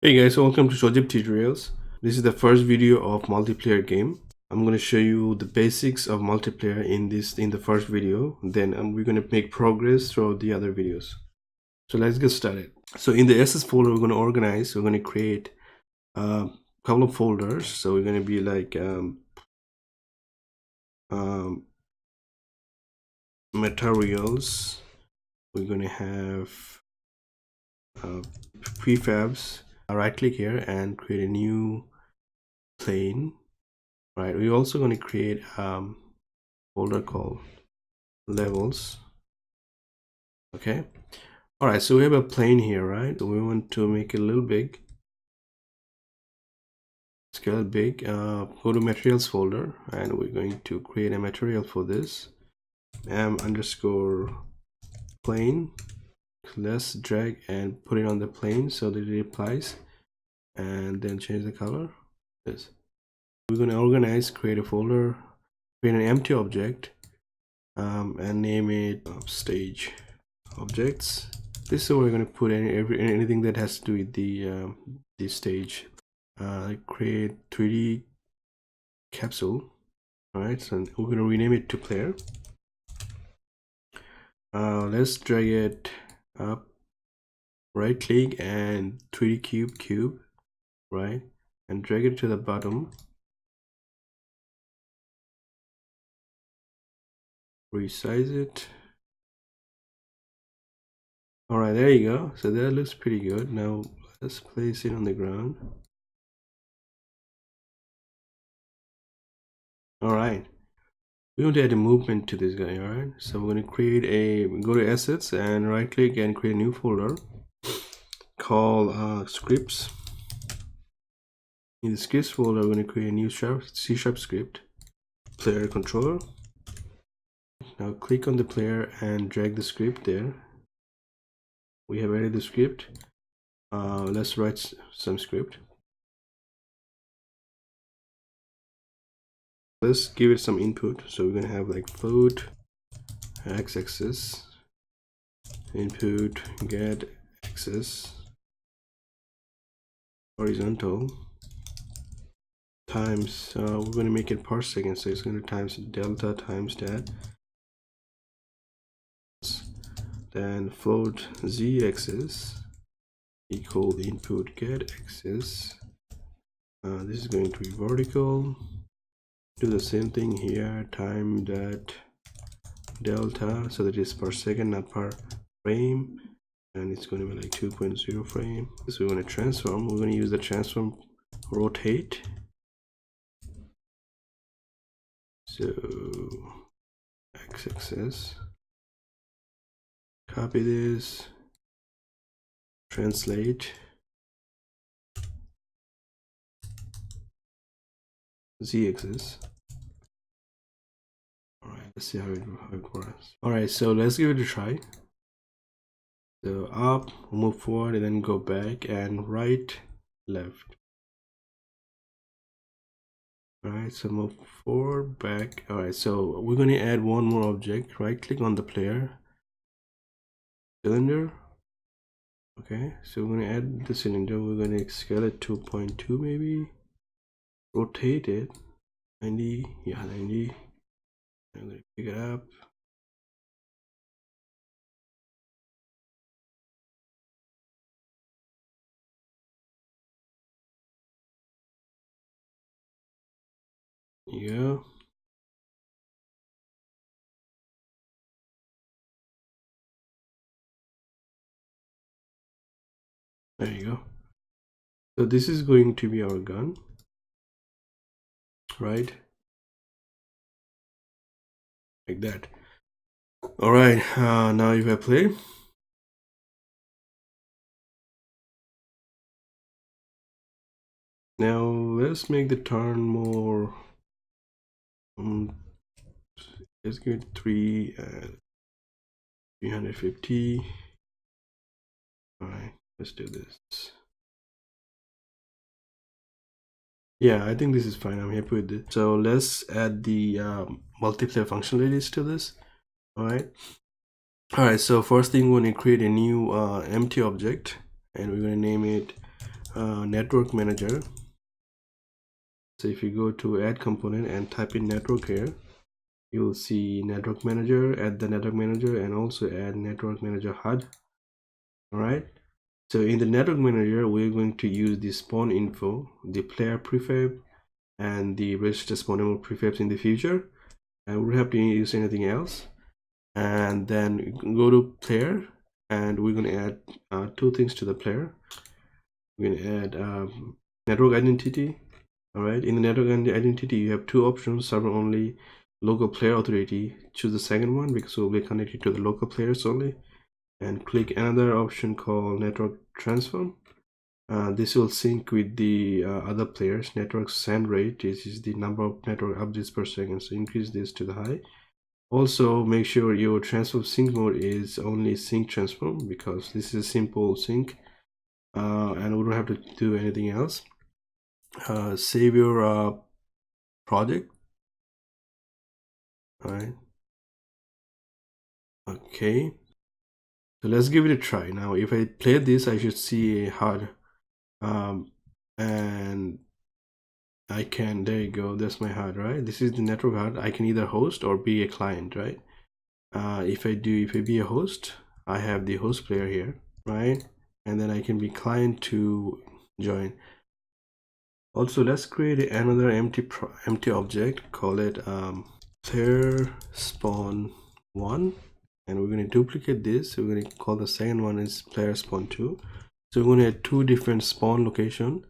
Hey guys, welcome to Shojib Tutorials. This is the first video of multiplayer game. I'm going to show you the basics of multiplayer in the first video. Then we're going to make progress throughout the other videos. So let's get started. So in the SS folder, we're going to organize. We're going to create a couple of folders. So we're going to be like materials. We're going to have prefabs. Right click here and create a new plane. Right, we're also going to create folder called levels. Okay, all right, so we have a plane here, right? So we want to make it a little big, scale it big. Go to materials folder and we're going to create a material for this, m_plane. Let's drag and put it on the plane so that it applies, and then change the color. This we're going to organize, create a folder, create an empty object, and name it stage objects. This is where we're going to put anything that has to do with the stage. Create 3D capsule. All right, so we're going to rename it to player. Let's drag it up, right click and 3D cube, right, and drag it to the bottom. Resize it. All right, there you go. So that looks pretty good. Now let's place it on the ground. All right, we want to add a movement to this guy. All right, so we're going to create go to assets and right click and create a new folder called scripts. In the scripts folder, we're going to create a new C# script, player controller. Now click on the player and drag the script there. We have added the script. Let's write some script. Let's give it some input. So we're going to have like float x-axis, input get axis, horizontal, times we're going to make it per second, so it's going to times delta times that, then float z-axis equal input get axis. This is going to be vertical. Do the same thing here, time that delta, so that is per second, not per frame, and it's going to be like 2.0 frame. So we're going to transform. We're going to use the transform rotate. So x-axis, copy this, translate, z-axis. All right, let's see how it works. All right, so let's give it a try. So up, move forward, and then go back, and right, left. All right, so move forward, back. All right, so we're going to add one more object. Right click on the player, cylinder. Okay, so we're going to add the cylinder. We're going to scale it to 0.2 maybe, rotate it 90. Yeah, 90. I'm going to pick it up. There you go. There you go. So this is going to be our gun, right? Like that. All right, now if I play, now let's make the turn more. Let's give it 350. All right, let's do this. Yeah, I think this is fine. I'm happy with it. So let's add the multiplayer functionalities to this. All right. So first thing, we're going to create a new empty object, and we're going to name it network manager. So if you go to add component and type in network here, you'll see network manager, add the network manager, and also add network manager HUD. All right, so in the network manager, we're going to use the spawn info, the player prefab, and the register spawnable prefabs in the future, and we don't have to use anything else. And then go to player, and we're going to add two things to the player. We're going to add network identity. All right, in the network identity, you have two options: server only, local player authority. Choose the second one because we'll be connected to the local players only. And click another option called network transform. This will sync with the other players. Network send rate, this is the number of network updates per second, so increase this to the high. Also make sure your transform sync mode is only sync transform, because this is a simple sync and we don't have to do anything else. Save your project. All right, okay, so let's give it a try. Now if I play this, I should see a HUD, and I can, there you go, that's my HUD, right? This is the network HUD. I can either host or be a client, right? If I be a host, I have the host player here, right? And then I can be client to join. Also, let's create another empty object, call it player spawn 1, and we're going to duplicate this. We're going to call the second one is player spawn 2. So we're going to add two different spawn location.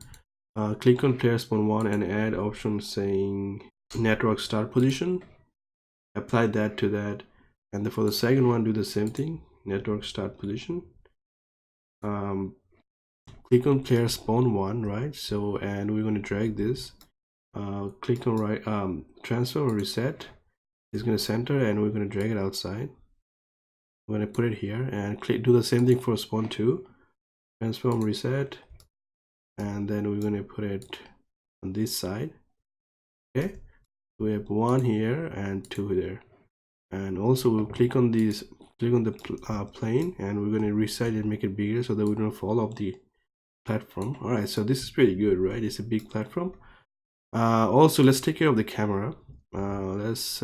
Click on player spawn 1 and add option saying network start position. Apply that to that, and for the second one, do the same thing, network start position. Click on player spawn 1, right? So, and we're going to drag this. Click on right transfer or reset. It's going to center, and we're going to drag it outside. We're going to put it here and do the same thing for spawn 2. Transform, reset, and then we're going to put it on this side. Okay, we have 1 here and 2 there, and also we'll click on these, click on the plane, and we're going to resize it and make it bigger so that we don't fall off the platform. All right, so this is pretty good, right? It's a big platform. Also, let's take care of the camera. Let's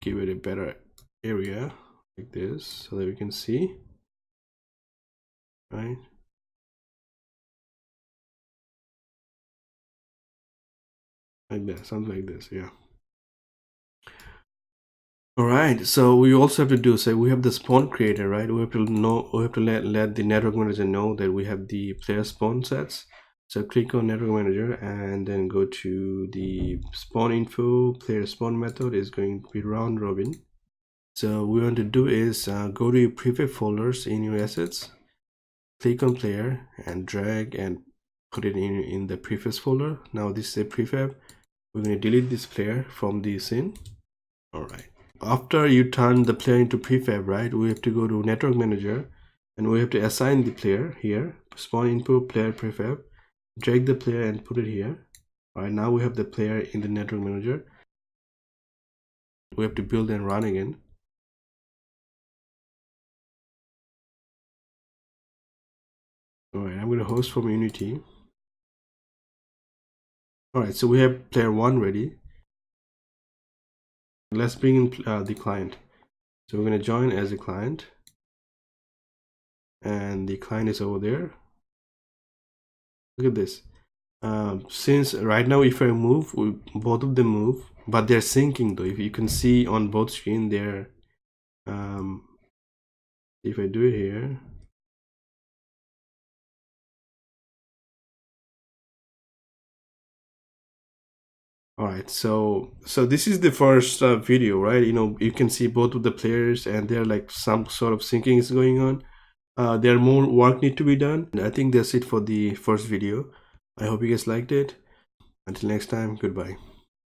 give it a better area like this so that we can see, right? Like that, something like this, yeah. All right, so we also have to do, so we have the spawn creator, right? We have to know, we have to let the network manager know that we have the player spawn sets. So click on network manager and then go to the spawn info. Player spawn method is going to be round robin. So what we want to do is go to your prefab folders in your assets, click on player and drag and put it in the prefab folder. Now this is a prefab. We're going to delete this player from the scene. All right, after you turn the player into prefab, right, we have to go to network manager and we have to assign the player here, spawn input player prefab, drag the player and put it here. All right, now we have the player in the network manager. We have to build and run again. All right, I'm going to host from Unity. All right, so we have player 1 ready. Let's bring in the client. So we're going to join as a client, and the client is over there. Look at this. Since right now, if I move, both of them move, but they're syncing though. If you can see on both screen, they're if I do it here, all right, so this is the first video, right? You know, you can see both of the players and they're like some sort of syncing is going on. There are more work need to be done. I think that's it for the first video. I hope you guys liked it. Until next time, goodbye.